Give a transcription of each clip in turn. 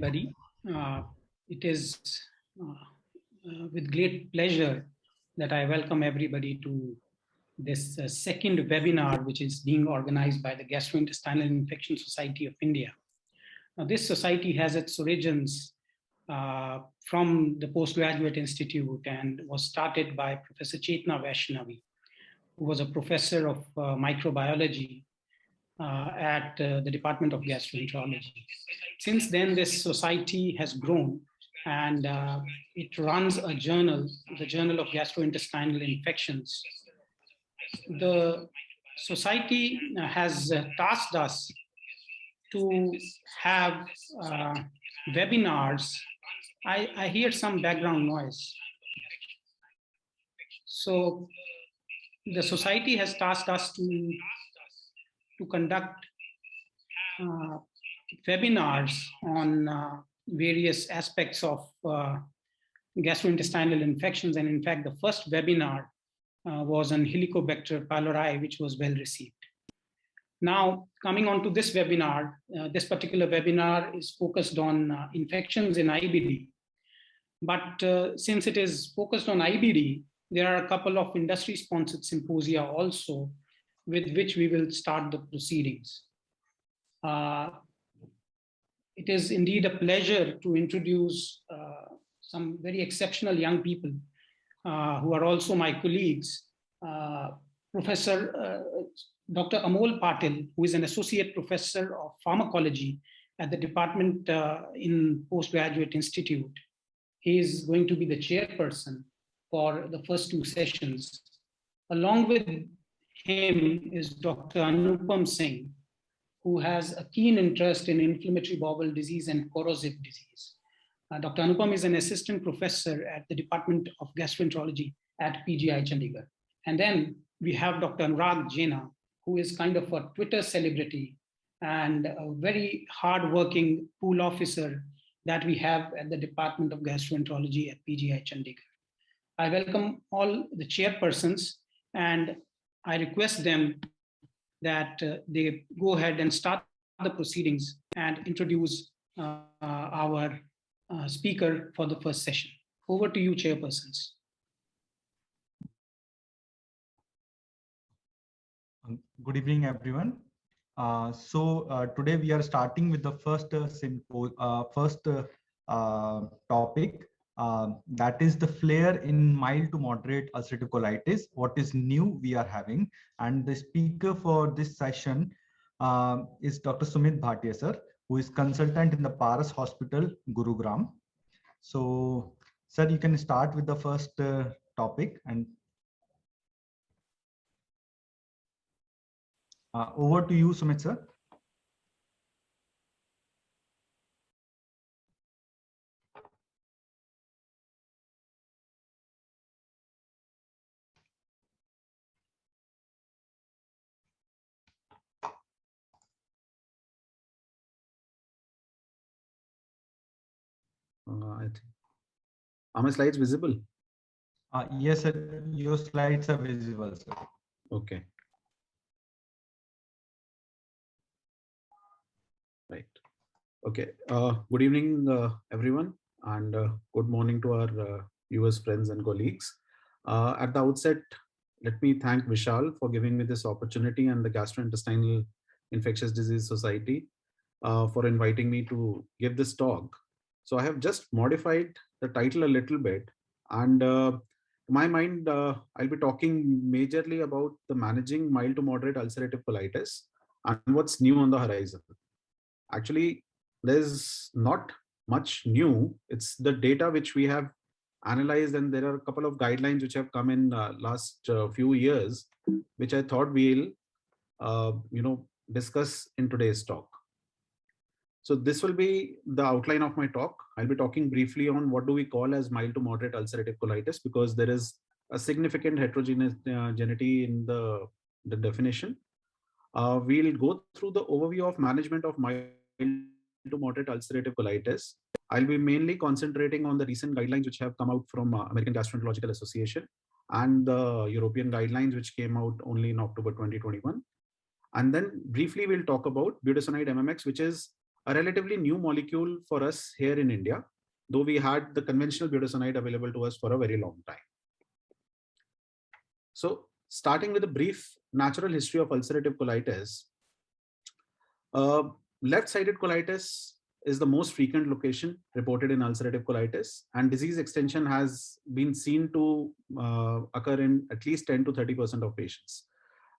Everybody. It is with great pleasure that I welcome everybody to this second webinar, which is being organized by the Gastrointestinal Infection Society of India. Now, this society has its origins from the Postgraduate Institute and was started by Professor Chetna Vaishnavi, who was a professor of microbiology at the Department of Gastroenterology. Since then, this society has grown and it runs a journal, the Journal of Gastrointestinal Infections. The society has tasked us to have webinars. I hear some background noise. So the society has tasked us to conduct webinars on various aspects of gastrointestinal infections. And in fact, the first webinar was on Helicobacter pylori, which was well received. Now, coming on to this webinar, this particular webinar is focused on infections in IBD. But since it is focused on IBD, there are a couple of industry-sponsored symposia also with which we will start the proceedings. It is indeed a pleasure to introduce some very exceptional young people who are also my colleagues. Professor Dr. Amol Patil, who is an associate professor of pharmacology at the department in Postgraduate Institute. He is going to be the chairperson for the first two sessions. Along with him is Dr. Anupam Singh, who has a keen interest in inflammatory bowel disease and corrosive disease. Dr. Anupam is an assistant professor at the Department of Gastroenterology at PGI Chandigarh. And then we have Dr. Anuraag Jena, who is kind of a Twitter celebrity and a very hardworking pool officer that we have at the Department of Gastroenterology at PGI Chandigarh. I welcome all the chairpersons and I request them that they go ahead and start the proceedings and introduce our speaker for the first session. Over to you, chairpersons. Good evening, everyone. Today we are starting with the first topic. That is the flare in mild to moderate ulcerative colitis. What is new we are having, and the speaker for this session is Dr. Sumit Bhatia, sir, who is consultant in the Paras Hospital, Gurugram. So, sir, you can start with the first topic, and over to you, Sumit, sir. I think. Are my slides visible? Yes, sir. Your slides are visible, sir. Okay. Right. Okay. Good evening, everyone, and good morning to our viewers, friends, and colleagues. At the outset, let me thank Vishal for giving me this opportunity and the Gastrointestinal Infectious Disease Society for inviting me to give this talk. So I have just modified the title a little bit, and to my mind, I'll be talking majorly about the managing mild to moderate ulcerative colitis and what's new on the horizon. Actually, there's not much new. It's the data which we have analyzed, and there are a couple of guidelines which have come in last few years, which I thought we'll discuss in today's talk. So this will be the outline of my talk. I'll be talking briefly on what do we call as mild to moderate ulcerative colitis, because there is a significant heterogeneity in the definition. We'll go through the overview of management of mild to moderate ulcerative colitis. I'll be mainly concentrating on the recent guidelines which have come out from American Gastroenterological Association and the European guidelines which came out only in October 2021. And then briefly we'll talk about Budesonide MMX, which is a relatively new molecule for us here in India, though we had the conventional budesonide available to us for a very long time. So starting with a brief natural history of ulcerative colitis, left-sided colitis is the most frequent location reported in ulcerative colitis, and disease extension has been seen to occur in at least 10 to 30% of patients.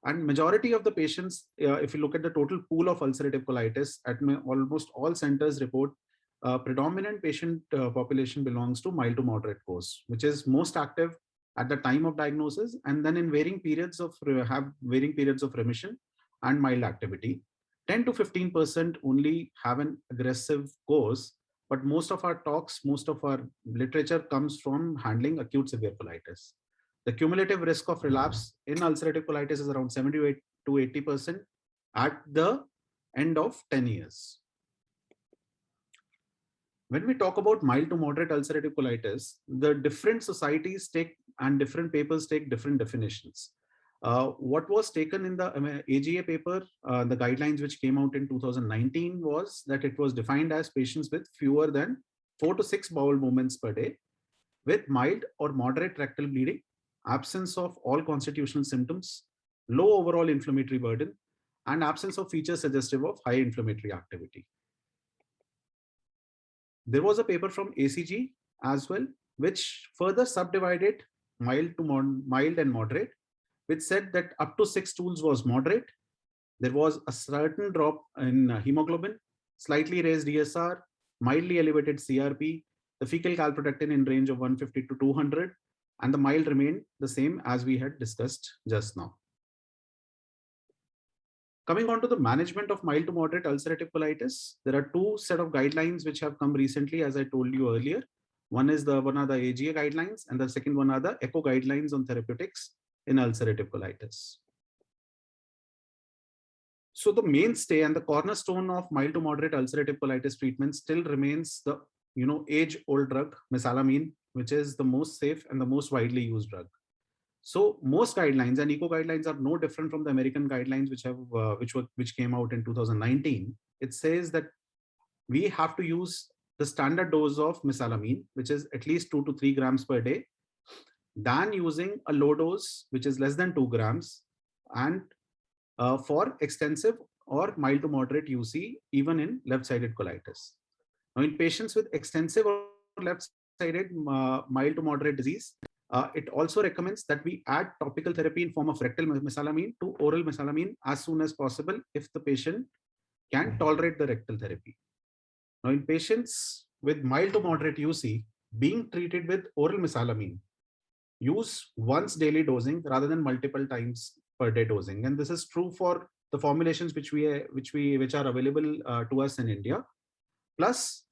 And majority of the patients, if you look at the total pool of ulcerative colitis, almost all centers report predominant patient population belongs to mild to moderate course, which is most active at the time of diagnosis, and then in varying periods of remission and mild activity. 10 to 15% only have an aggressive course, but most of our talks, most of our literature comes from handling acute severe colitis. The cumulative risk of relapse in ulcerative colitis is around 78 to 80% at the end of 10 years. When we talk about mild to moderate ulcerative colitis, the different societies take and different papers take different definitions. What was taken in the AGA paper, the guidelines which came out in 2019, was that it was defined as patients with fewer than 4 to 6 bowel movements per day, with mild or moderate rectal bleeding, absence of all constitutional symptoms, low overall inflammatory burden, and absence of features suggestive of high inflammatory activity. There was a paper from ACG as well, which further subdivided mild and moderate, which said that up to 6 stools was moderate. There was a certain drop in hemoglobin, slightly raised ESR, mildly elevated CRP, the fecal calprotectin in range of 150 to 200, and the mild remained the same as we had discussed just now. Coming on to the management of mild to moderate ulcerative colitis, there are two set of guidelines which have come recently, as I told you earlier. One are the AGA guidelines, and the second one are the ECHO guidelines on therapeutics in ulcerative colitis. So the mainstay and the cornerstone of mild to moderate ulcerative colitis treatment still remains the age-old drug mesalamine, which is the most safe and the most widely used drug. So most guidelines, and ECHO guidelines, are no different from the American guidelines which came out in 2019. It says that we have to use the standard dose of mesalamine, which is at least 2 to 3 grams per day, than using a low dose, which is less than 2 grams, and for extensive or mild to moderate UC, even in left-sided colitis. Now, in patients with extensive or left-sided mild to moderate disease, it also recommends that we add topical therapy in form of rectal mesalamine to oral mesalamine as soon as possible if the patient can tolerate the rectal therapy. Now, in patients with mild to moderate UC, being treated with oral mesalamine, use once daily dosing rather than multiple times per day dosing. And this is true for the formulations which are available to us in India. Plus,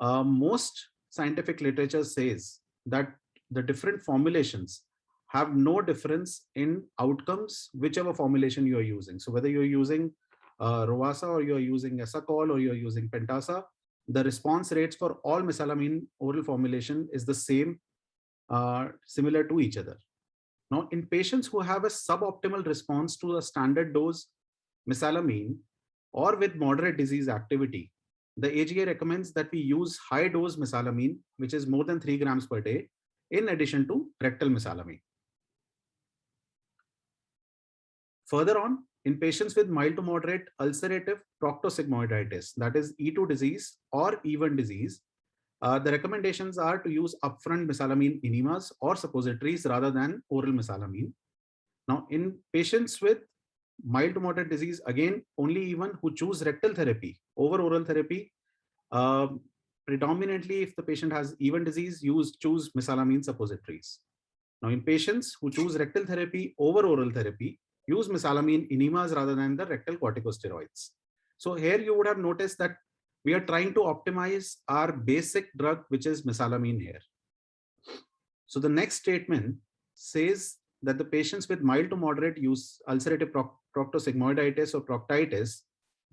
most scientific literature says that the different formulations have no difference in outcomes, whichever formulation you are using. So whether you're using Rovasa, or you're using Esacol, or you're using Pentasa, the response rates for all mesalamine oral formulation is the same, similar to each other. Now, in patients who have a suboptimal response to a standard dose mesalamine or with moderate disease activity, the AGA recommends that we use high dose mesalamine, which is more than 3 grams per day, in addition to rectal mesalamine. Further on, in patients with mild to moderate ulcerative proctosigmoiditis, that is E2 disease or E1 disease, the recommendations are to use upfront mesalamine enemas or suppositories rather than oral mesalamine. Now, in patients with mild to moderate disease, again, only even who choose rectal therapy over oral therapy, predominantly if the patient has E1 disease, choose mesalamine suppositories. Now, in patients who choose rectal therapy over oral therapy, use mesalamine enemas rather than the rectal corticosteroids. So here you would have noticed that we are trying to optimize our basic drug, which is mesalamine here. So the next statement says that the patients with mild to moderate ulcerative proctosigmoiditis or proctitis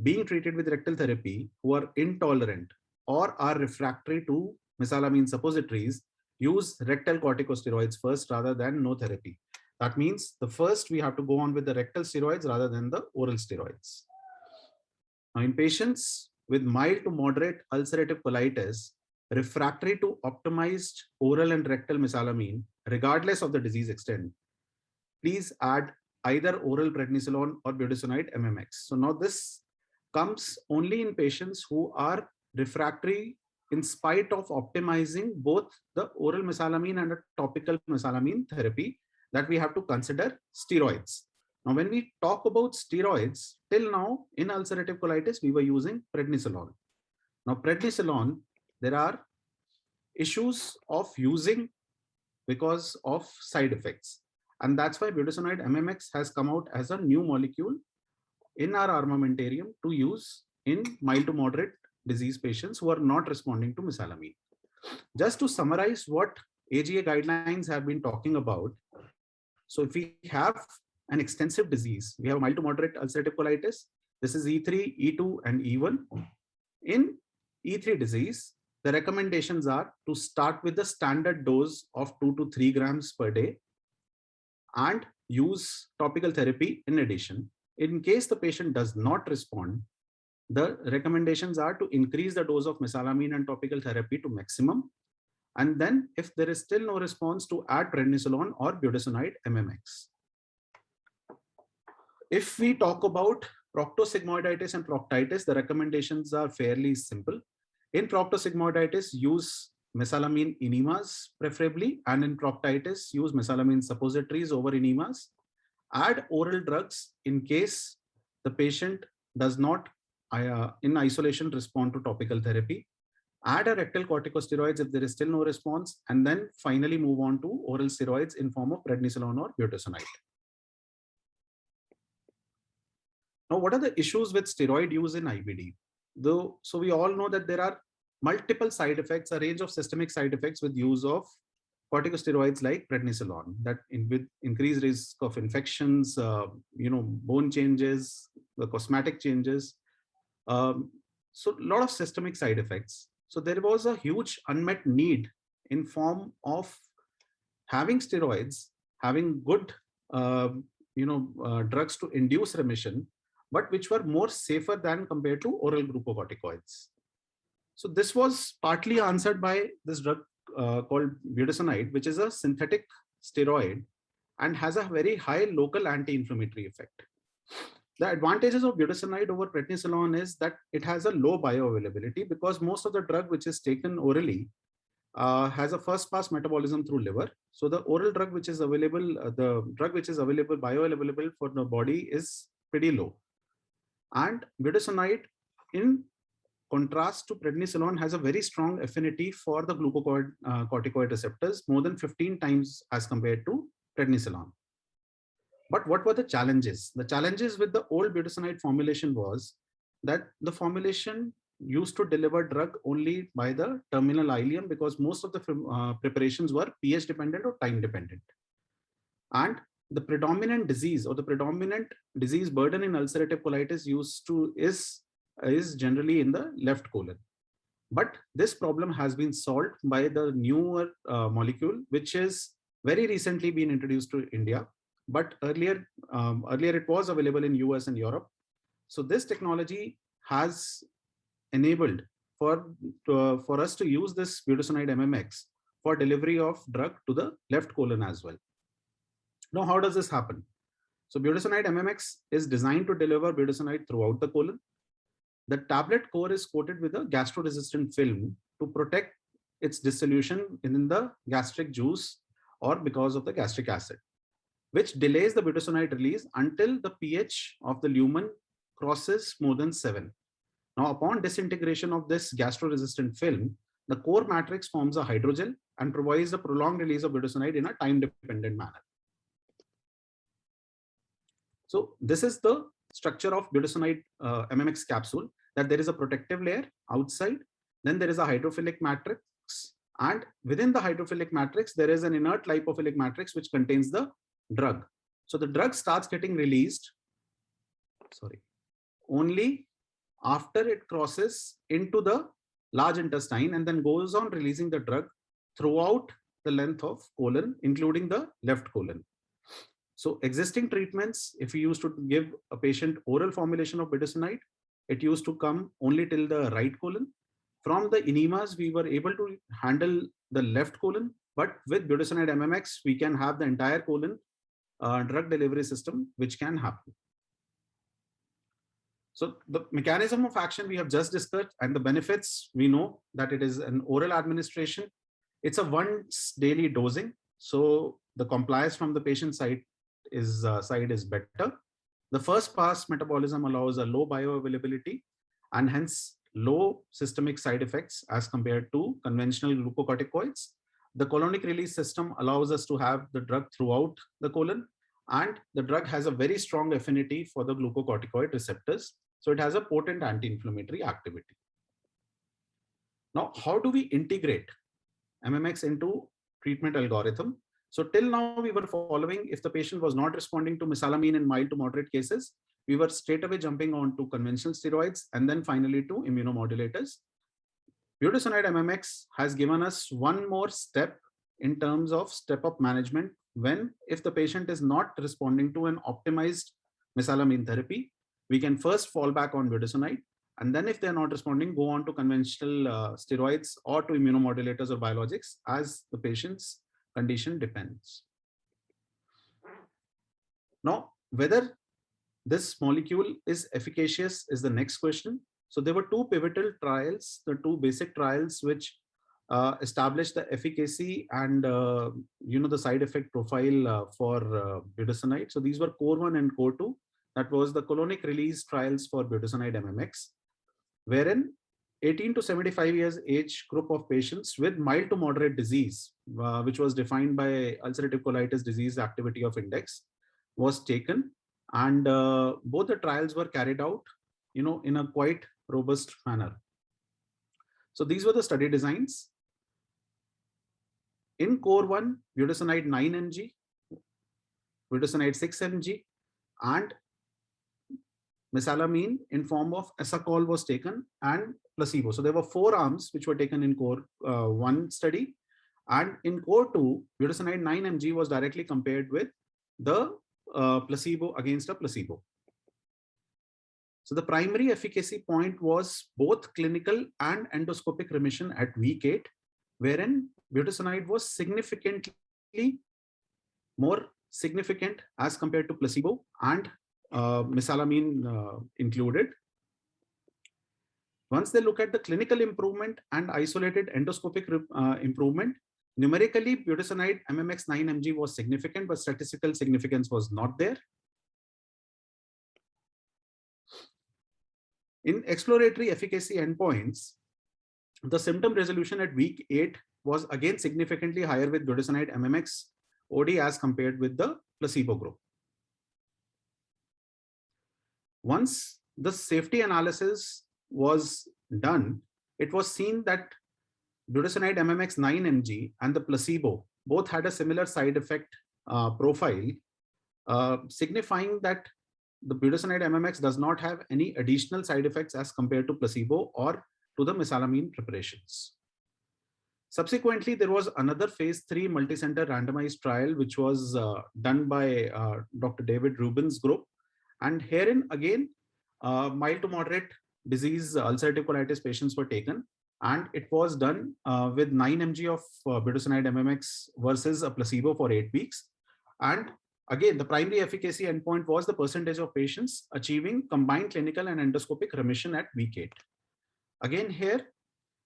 being treated with rectal therapy who are intolerant or are refractory to mesalamine suppositories use rectal corticosteroids first rather than no therapy. That means the first we have to go on with the rectal steroids rather than the oral steroids. Now, in patients with mild to moderate ulcerative colitis refractory to optimized oral and rectal mesalamine, regardless of the disease extent, please add either oral prednisolone or budesonide MMX. So now this comes only in patients who are refractory in spite of optimizing both the oral mesalamine and a topical mesalamine therapy, that we have to consider steroids. Now, when we talk about steroids, till now in ulcerative colitis, we were using prednisolone. Now, prednisolone, there are issues of using because of side effects. And that's why budesonide MMX has come out as a new molecule in our armamentarium to use in mild to moderate disease patients who are not responding to mesalamine. Just to summarize what AGA guidelines have been talking about. So if we have an extensive disease, we have mild to moderate ulcerative colitis. This is E3, E2, and E1. In E3 disease, the recommendations are to start with the standard dose of 2 to 3 grams per day and use topical therapy in addition. In case the patient does not respond, the recommendations are to increase the dose of mesalamine and topical therapy to maximum. And then if there is still no response, to add prednisolone or budesonide MMX. If we talk about proctosigmoiditis and proctitis, the recommendations are fairly simple. In proctosigmoiditis, use mesalamine enemas preferably, and in proctitis, use mesalamine suppositories over enemas. Add oral drugs in case the patient does not in isolation respond to topical therapy. Add a rectal corticosteroids if there is still no response, and then finally move on to oral steroids in form of prednisolone or budesonide. Now, what are the issues with steroid use in IBD? So we all know that there are multiple side effects, a range of systemic side effects with use of corticosteroids like prednisolone, that with increased risk of infections, bone changes, the cosmetic changes. So a lot of systemic side effects. So there was a huge unmet need in form of having steroids, having good, drugs to induce remission, but which were more safer than compared to oral glucocorticoids. So this was partly answered by this drug called budesonide, which is a synthetic steroid and has a very high local anti-inflammatory effect. The advantages of budesonide over prednisolone is that it has a low bioavailability, because most of the drug which is taken orally has a first pass metabolism through liver. So the oral drug which is available, bioavailable for the body is pretty low. And budesonide, in contrast to prednisolone, has a very strong affinity for the glucocorticoid receptors, more than 15 times as compared to prednisolone. But what were the challenges? The challenges with the old budesonide formulation was that the formulation used to deliver drug only by the terminal ileum, because most of the preparations were pH dependent or time dependent. And the predominant disease burden in ulcerative colitis is generally in the left colon. But this problem has been solved by the newer molecule, which is very recently been introduced to India. But earlier it was available in US and Europe. So this technology has enabled for us to use this budesonide MMX for delivery of drug to the left colon as well. Now, how does this happen? So budesonide MMX is designed to deliver budesonide throughout the colon. The tablet core is coated with a gastro-resistant film to protect its dissolution in the gastric juice or because of the gastric acid, which delays the budesonide release until the pH of the lumen crosses more than 7. Now, upon disintegration of this gastro-resistant film, the core matrix forms a hydrogel and provides the prolonged release of budesonide in a time-dependent manner. So this is the structure of budesonide MMX capsule, that there is a protective layer outside, then there is a hydrophilic matrix, and within the hydrophilic matrix, there is an inert lipophilic matrix which contains the drug. So the drug starts getting released only after it crosses into the large intestine, and then goes on releasing the drug throughout the length of colon, including the left colon. So existing treatments, if we used to give a patient oral formulation of budesonide, it used to come only till the right colon. From the enemas, we were able to handle the left colon, but with budesonide MMX, we can have the entire colon drug delivery system, which can happen. So the mechanism of action we have just discussed, and the benefits, we know that it is an oral administration. It's a once daily dosing. So the compliance from the patient side is better. The first pass metabolism allows a low bioavailability and hence low systemic side effects as compared to conventional glucocorticoids. The colonic release system allows us to have the drug throughout the colon, and the drug has a very strong affinity for the glucocorticoid receptors. So it has a potent anti-inflammatory activity. Now, how do we integrate MMX into treatment algorithm? So till now we were following, if the patient was not responding to mesalamine in mild to moderate cases, we were straight away jumping on to conventional steroids and then finally to immunomodulators. Budesonide MMX has given us one more step in terms of step-up management when, if the patient is not responding to an optimized mesalamine therapy, we can first fall back on budesonide, and then if they're not responding, go on to conventional steroids or to immunomodulators or biologics as the patient's condition depends. Now, whether this molecule is efficacious is the next question. So there were two pivotal trials, the two basic trials, which established the efficacy and the side effect profile for budesonide. So these were core 1 and core 2. That was the colonic release trials for budesonide MMX, wherein 18 to 75 years age group of patients with mild to moderate disease, which was defined by ulcerative colitis disease activity of index, was taken, and both the trials were carried out, in a quite robust manner. So these were the study designs. In core 1, budesonide 9 mg, budesonide 6 mg, and mesalamine in form of esacol was taken and placebo. So there were 4 arms which were taken in core 1 study, and in core 2, budesonide 9 mg was directly compared with the placebo against a placebo. So the primary efficacy point was both clinical and endoscopic remission at week 8, wherein budesonide was significantly more significant as compared to placebo and mesalamine included. Once they look at the clinical improvement and isolated endoscopic improvement, numerically budesonide MMX 9 mg was significant, but statistical significance was not there. In exploratory efficacy endpoints, the symptom resolution at week 8 was again significantly higher with budesonide MMX OD as compared with the placebo group. Once the safety analysis was done, it was seen that budesonide MMX 9 mg and the placebo both had a similar side effect profile, signifying that the budesonide MMX does not have any additional side effects as compared to placebo or to the mesalamine preparations. Subsequently, there was another phase 3 multicenter randomized trial, which was done by Dr. David Rubin's group. And herein again, mild to moderate disease ulcerative colitis patients were taken, and it was done with 9 mg of budesonide MMX versus a placebo for 8 weeks. And again, the primary efficacy endpoint was the percentage of patients achieving combined clinical and endoscopic remission at week 8. Again, here,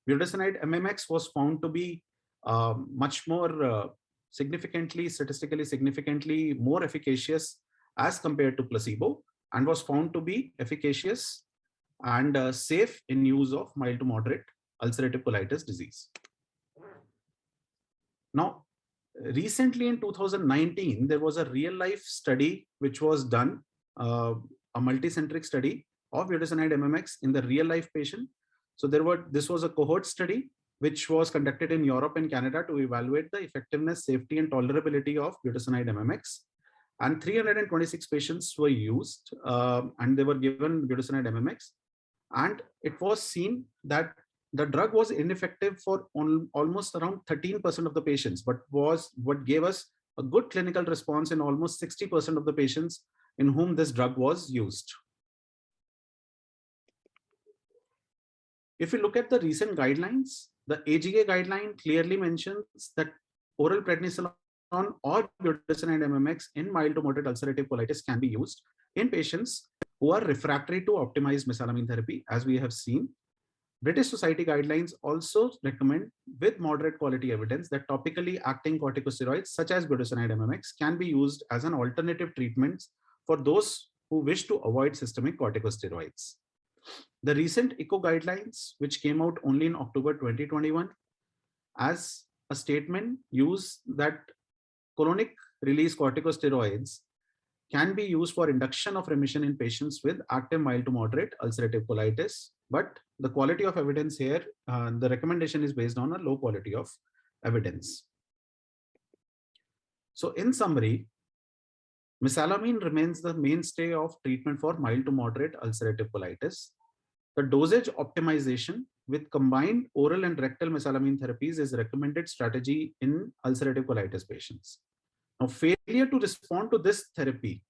budesonide MMX was found to be much more statistically significantly more efficacious as compared to placebo, and was found to be efficacious and safe in use of mild to moderate ulcerative colitis disease. Now, recently in 2019, there was a real-life study which was done, a multicentric study of budesonide MMX in the real-life patient. So this was a cohort study which was conducted in Europe and Canada to evaluate the effectiveness, safety, and tolerability of budesonide MMX. And 326 patients were used, and they were given budesonide MMX. And it was seen that the drug was ineffective for almost around 13% of the patients, but was what gave us a good clinical response in almost 60% of the patients in whom this drug was used. If you look at the recent guidelines, the AGA guideline clearly mentions that oral prednisolone or budesonide MMX in mild to moderate ulcerative colitis can be used in patients who are refractory to optimized mesalamine therapy, as we have seen. British Society guidelines also recommend, with moderate quality evidence, that topically acting corticosteroids such as budesonide MMX can be used as an alternative treatment for those who wish to avoid systemic corticosteroids. The recent ECO guidelines, which came out only in October 2021, as a statement, use that colonic release corticosteroids can be used for induction of remission in patients with active mild to moderate ulcerative colitis. But the quality of evidence here, the recommendation is based on a low quality of evidence. So in summary, mesalamine remains the mainstay of treatment for mild to moderate ulcerative colitis. The dosage optimization with combined oral and rectal mesalamine therapies is a recommended strategy in ulcerative colitis patients. Now, failure to respond to this therapy,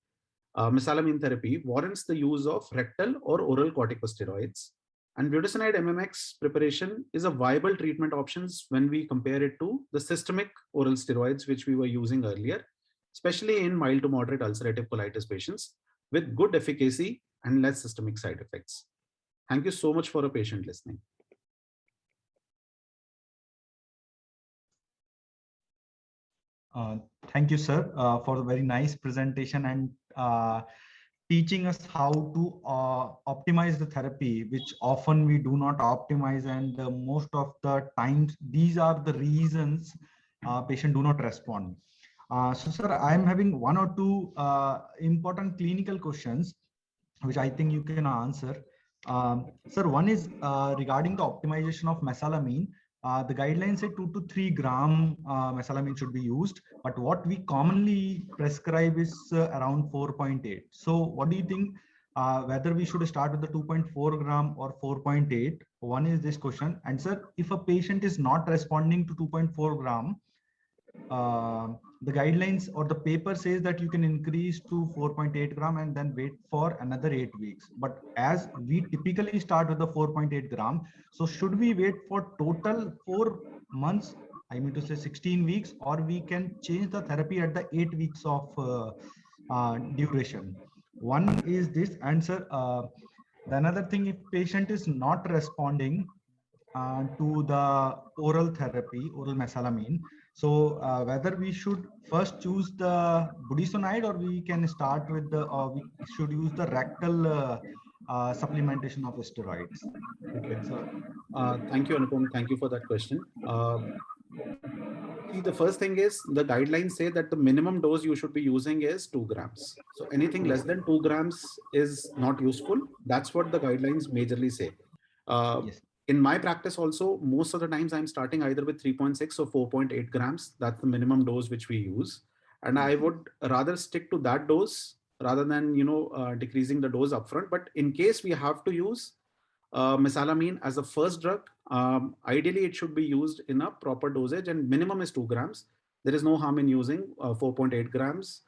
mesalamine therapy, warrants the use of rectal or oral corticosteroids. And budesonide MMX preparation is a viable treatment option when we compare it to the systemic oral steroids, which we were using earlier, especially in mild to moderate ulcerative colitis patients with good efficacy and less systemic side effects. Thank you so much for a patient listening. Thank you, sir, for the very nice presentation and teaching us how to optimize the therapy, which often we do not optimize, and most of the times these are the reasons patient do not respond. So, sir, I'm having one or two important clinical questions, which I think you can answer. Sir, one is regarding the optimization of mesalamine. The guidelines say 2 to 3 gram mesalamine should be used, but what we commonly prescribe is around 4.8. So what do you think, whether we should start with the 2.4 gram or 4.8? One is this question. And sir, if a patient is not responding to 2.4 gram, the guidelines or the paper says that you can increase to 4.8 gram and then wait for another 8 weeks. But as we typically start with the 4.8 gram, so should we wait for total 4 months, I mean to say 16 weeks, or we can change the therapy at the 8 weeks of duration? One is this answer. The another thing, if patient is not responding to the oral therapy, oral mesalamine, so whether we should first choose the budesonide, or we can start with the, or we should use the rectal supplementation of steroids. Okay. So, thank you, Anupam. Thank you for that question. See, the first thing is the guidelines say that the minimum dose you should be using is 2 grams. So anything less than 2 grams is not useful. That's what the guidelines majorly say. Yes. In my practice also, most of the times I'm starting either with 3.6 or 4.8 grams. That's the minimum dose which we use. And I would rather stick to that dose rather than, decreasing the dose upfront. But in case we have to use mesalamine as a first drug, ideally it should be used in a proper dosage, and minimum is 2 grams. There is no harm in using 4.8 grams.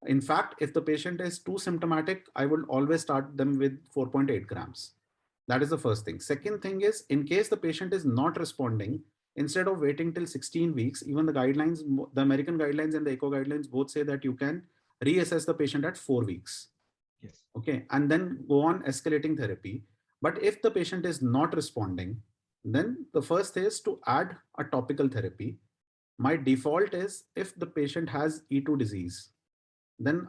In fact, if the patient is too symptomatic, I will always start them with 4.8 grams. That is the first thing. Second thing is, in case the patient is not responding, instead of waiting till 16 weeks, even the guidelines, the American guidelines and the ECO guidelines both say that you can reassess the patient at 4 weeks. Yes. Okay. And then go on escalating therapy. But if the patient is not responding, then the first is to add a topical therapy. My default is, if the patient has E2 disease, then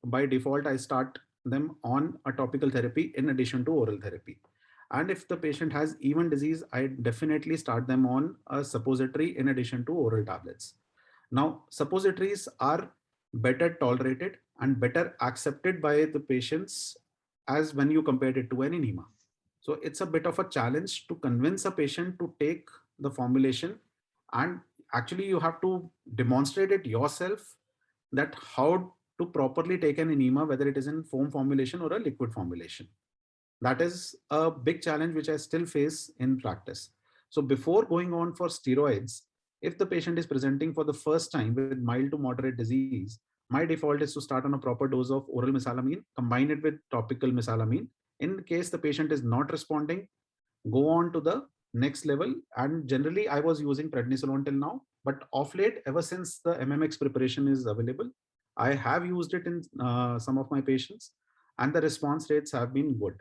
by default, I start them on a topical therapy in addition to oral therapy. And if the patient has E1 disease, I definitely start them on a suppository in addition to oral tablets. Now, suppositories are better tolerated and better accepted by the patients as when you compare it to an enema. So it's a bit of a challenge to convince a patient to take the formulation, and actually you have to demonstrate it yourself, that how to properly take an enema, whether it is in foam formulation or a liquid formulation. That is a big challenge which I still face in practice. So before going on for steroids, if the patient is presenting for the first time with mild to moderate disease, my default is to start on a proper dose of oral mesalamine, combine it with topical mesalamine. In case the patient is not responding, go on to the next level. And generally, I was using prednisolone till now, but of late, ever since the MMX preparation is available, I have used it in some of my patients, and the response rates have been good.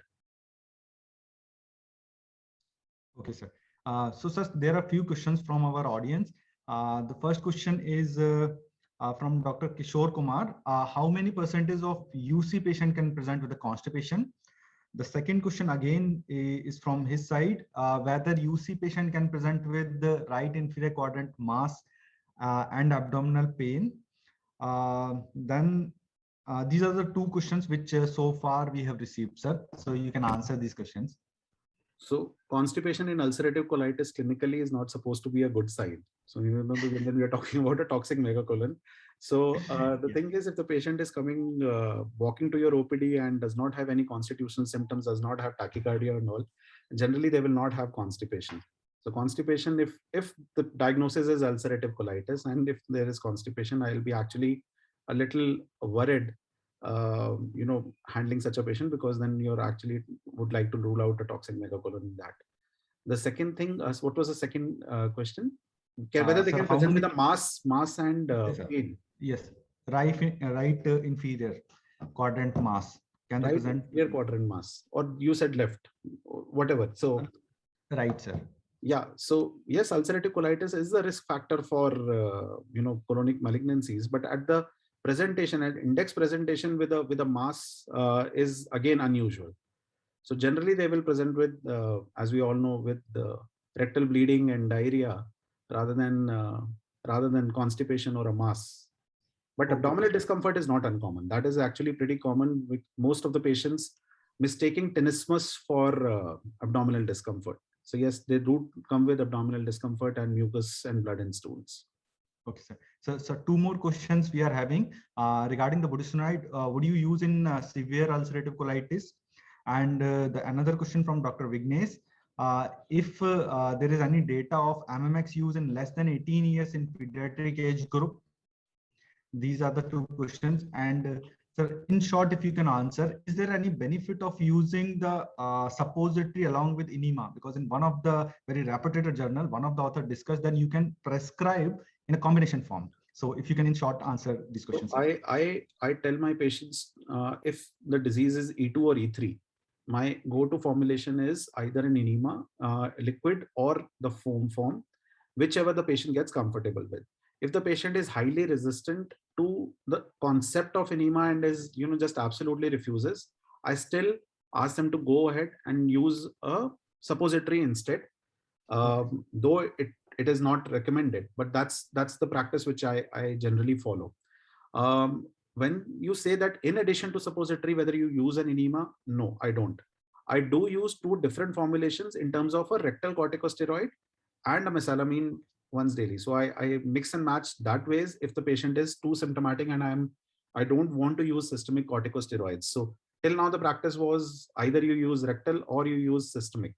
Okay, sir. So, sir, there are a few questions from our audience. The first question is from Dr. Kishore Kumar. How many percentage of UC patient can present with the constipation? The second question again is from his side, whether UC patient can present with the right inferior quadrant mass and abdominal pain. Then these are the two questions which so far we have received, sir. So you can answer these questions. So constipation in ulcerative colitis clinically is not supposed to be a good sign. So even though when we are talking about a toxic megacolon, so the thing is, if the patient is coming, walking to your OPD and does not have any constitutional symptoms, does not have tachycardia and all, generally they will not have constipation. So constipation, if the diagnosis is ulcerative colitis and if there is constipation, I'll be actually a little worried handling such a patient, because then you're actually would like to rule out a toxic megacolon in that. The second thing, what was the second question? Whether they can present with a mass and pain. Yes, right inferior quadrant mass. Can they present? Inferior quadrant mass, or you said left, whatever. So right, sir. Yeah. So yes, ulcerative colitis is the risk factor for colonic malignancies, but at the presentation, at index presentation with a mass is again unusual. So generally they will present with, as we all know, with rectal bleeding and diarrhea rather than constipation or a mass. But abdominal discomfort is not uncommon. That is actually pretty common with most of the patients mistaking tenesmus for abdominal discomfort. So yes, they do come with abdominal discomfort and mucus and blood in stools. Okay, sir. So two more questions we are having regarding the budesonide. Would you use in severe ulcerative colitis? And another question from Dr. Vignesh. If there is any data of MMX use in less than 18 years in pediatric age group? These are the two questions. And sir, in short, if you can answer, is there any benefit of using the suppository along with enema? Because in one of the very reputed journal, one of the author discussed that you can prescribe in a combination form. So if you can in short answer these questions. So I tell my patients, if the disease is E2 or E3, my go-to formulation is either an enema, liquid, or the foam form, whichever the patient gets comfortable with. If the patient is highly resistant to the concept of enema and is just absolutely refuses, I still ask them to go ahead and use a suppository instead, though it is not recommended, but that's the practice which I generally follow. When you say that in addition to suppository, whether you use an enema, no, I don't. I do use two different formulations in terms of a rectal corticosteroid and a mesalamine once daily. So I mix and match that ways if the patient is too symptomatic and I don't want to use systemic corticosteroids. So till now the practice was either you use rectal or you use systemic.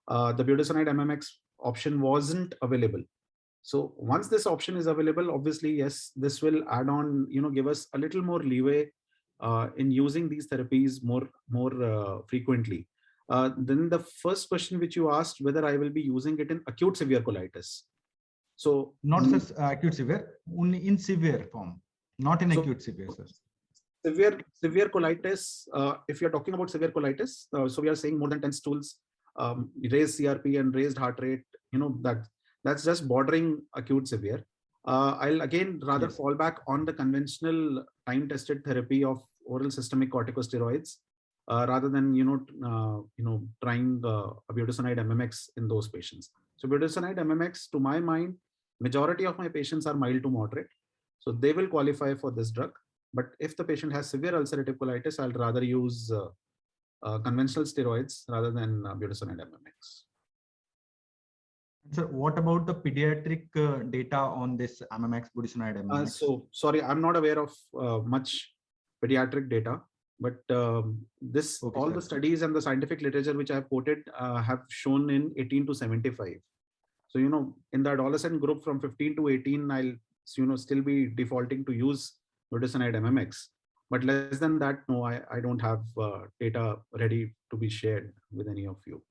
The budesonide MMX option wasn't available. So once this option is available, obviously, yes, this will add on, give us a little more leeway in using these therapies more frequently. Then the first question which you asked, whether I will be using it in acute severe colitis. So not just acute severe, only in severe form, not in acute severe, sir. Severe colitis, if you're talking about severe colitis, so we are saying more than 10 stools, raised CRP and raised heart rate, that's just bordering acute severe. I'll again rather fall back on the conventional time-tested therapy of oral systemic corticosteroids rather than trying a budesonide MMX in those patients. So budesonide MMX, to my mind, majority of my patients are mild to moderate, so they will qualify for this drug. But if the patient has severe ulcerative colitis, I'll rather use conventional steroids rather than budesonide MMX. Sir, what about the pediatric data on this MMX, budesonide MMX? So sorry, I'm not aware of much pediatric data, but all the studies and the scientific literature which I have quoted have shown in 18 to 75. So in the adolescent group from 15 to 18, I'll still be defaulting to use budesonide MMX. But less than that, no, I don't have data ready to be shared with any of you.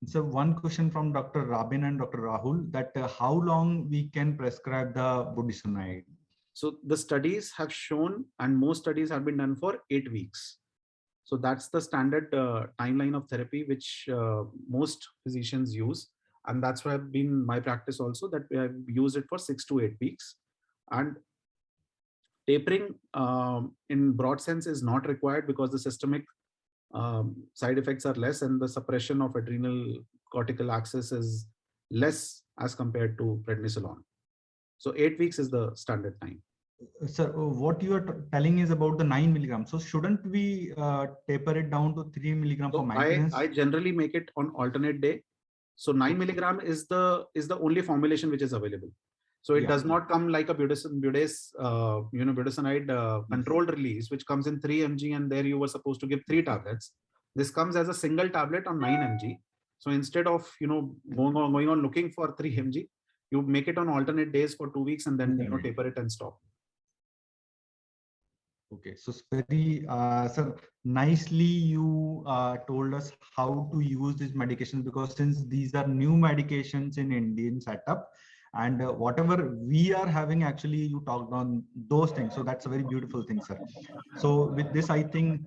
So one question from Dr. Rabin and Dr. Rahul, that how long we can prescribe the budesonide? So the studies have shown, and most studies have been done for 8 weeks. So that's the standard timeline of therapy, which most physicians use. And that's why been my practice also, that we have used it for 6 to 8 weeks. And tapering in broad sense is not required because the systemic side effects are less and the suppression of adrenal cortical axis is less as compared to prednisolone. So 8 weeks is the standard time. Sir, what you are telling is about the 9 milligrams. So shouldn't we taper it down to 3 milligram for So maintenance? I generally make it on alternate day. So 9 milligram is the only formulation which is available. So it does not come like a budesonide controlled release, which comes in 3 mg, and there you were supposed to give 3 tablets. This comes as a single tablet on 9 mg. So instead of going on looking for 3 mg, you make it on alternate days for 2 weeks and then taper it and stop. Okay, so it's very sir, nicely you told us how to use these medications, because since these are new medications in Indian setup, and whatever we are having, actually you talked on those things. So that's a very beautiful thing, sir. So with this, I think